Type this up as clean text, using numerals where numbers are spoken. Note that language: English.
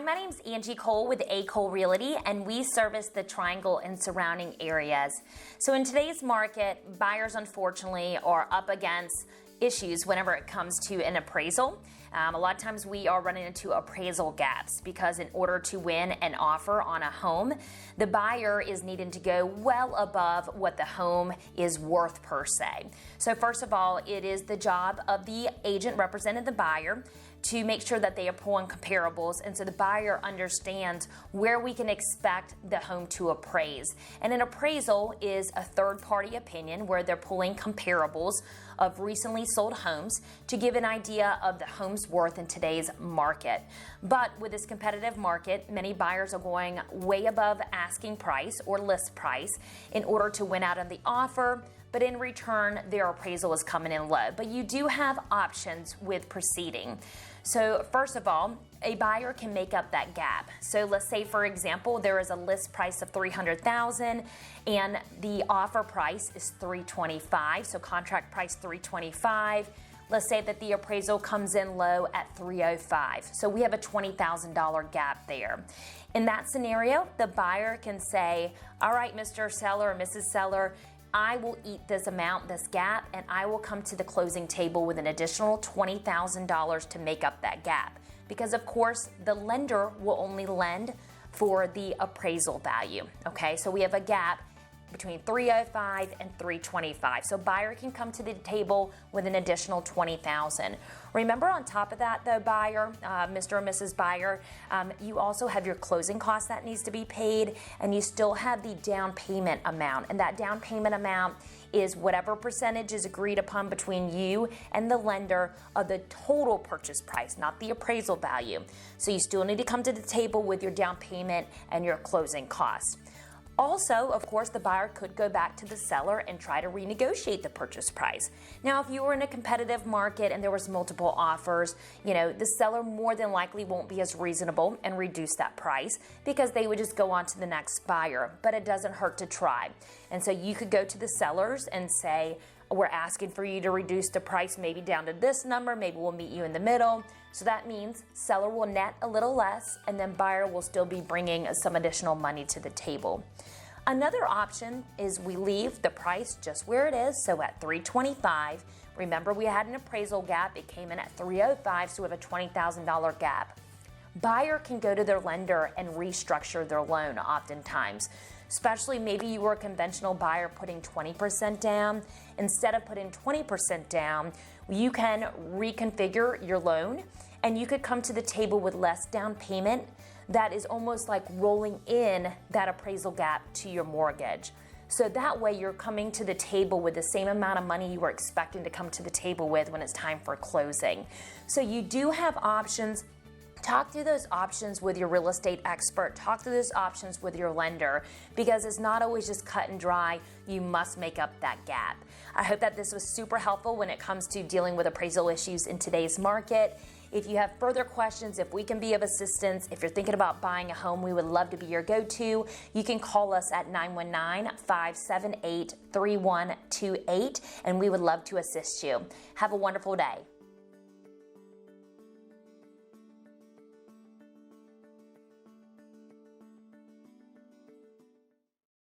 my name's Angie Cole with Cole Realty, and we service the Triangle and surrounding areas. So in today's market, buyers unfortunately are up against issues whenever it comes to an appraisal. A lot of times we are running into appraisal gaps because in order to win an offer on a home, the buyer is needing to go well above what the home is worth per se. So first of all, it is the job of the agent representing the buyer to make sure that they are pulling comparables, and so the buyer understands where we can expect the home to appraise. And an appraisal is a third-party opinion where they're pulling comparables of recently sold homes to give an idea of the home's worth in today's market. But with this competitive market, many buyers are going way above asking price or list price in order to win out on the offer, but in return, their appraisal is coming in low. But you do have options with proceeding. So first of all, a buyer can make up that gap. So let's say, for example, there is a list price of $300,000 and the offer price is $325,000, so contract price $325,000. Let's say that the appraisal comes in low at $305,000. So we have a $20,000 gap there. In that scenario, the buyer can say, all right, Mr. Seller or Mrs. Seller, I will eat this amount, this gap, and I will come to the closing table with an additional $20,000 to make up that gap. Because of course, the lender will only lend for the appraisal value, okay? So we have a gap between $305,000 and $325,000. So buyer can come to the table with an additional $20,000. Remember, on top of that though, buyer, Mr. or Mrs. Buyer, you also have your closing costs that needs to be paid, and you still have the down payment amount. And that down payment amount is whatever percentage is agreed upon between you and the lender of the total purchase price, not the appraisal value. So you still need to come to the table with your down payment and your closing costs. Also, of course, the buyer could go back to the seller and try to renegotiate the purchase price. Now, if you were in a competitive market and there was multiple offers, the seller more than likely won't be as reasonable and reduce that price because they would just go on to the next buyer, but it doesn't hurt to try. And so you could go to the sellers and say, we're asking for you to reduce the price maybe down to this number, maybe we'll meet you in the middle. So that means seller will net a little less, and then buyer will still be bringing some additional money to the table. Another option is we leave the price just where it is, so at $325,000. Remember, we had an appraisal gap. It came in at $305,000, so we have a $20,000 gap. Buyer can go to their lender and restructure their loan oftentimes. Especially maybe you were a conventional buyer putting 20% down. Instead of putting 20% down, you can reconfigure your loan and you could come to the table with less down payment that is almost like rolling in that appraisal gap to your mortgage. So that way you're coming to the table with the same amount of money you were expecting to come to the table with when it's time for closing. So you do have options. Talk through those options with your real estate expert. Talk through those options with your lender, because it's not always just cut and dry. You must make up that gap. I hope that this was super helpful when it comes to dealing with appraisal issues in today's market. If you have further questions, if we can be of assistance, if you're thinking about buying a home, we would love to be your go-to. You can call us at 919-578-3128, and we would love to assist you. Have a wonderful day.